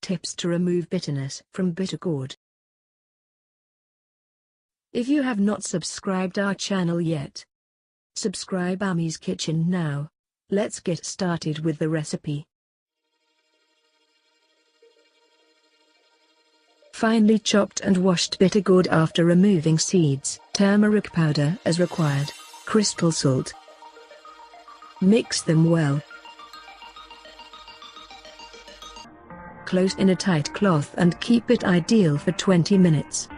tips to remove bitterness from bitter gourd. If you have not subscribed our channel yet, subscribe Ammis Kitchen now. Let's get started with the recipe. Finely chopped and washed bitter gourd after removing seeds, turmeric powder as required, crystal salt. Mix them well. Close in a tight cloth and keep it ideal for 20 minutes.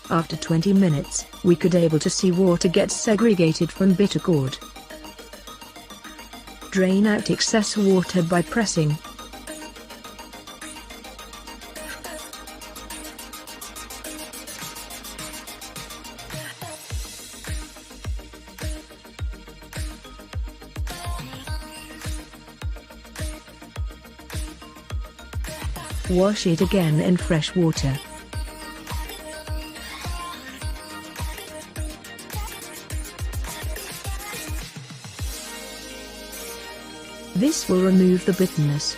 After 20 minutes, we could able to see water get segregated from bitter gourd. Drain out excess water by pressing. Wash it again in fresh water. This will remove the bitterness.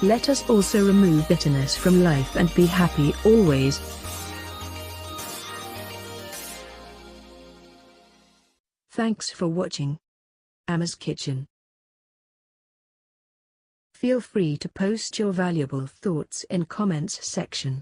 Let us also remove bitterness from life and be happy always. Thanks for watching Ammis Kitchen. Feel free to post your valuable thoughts in comments section.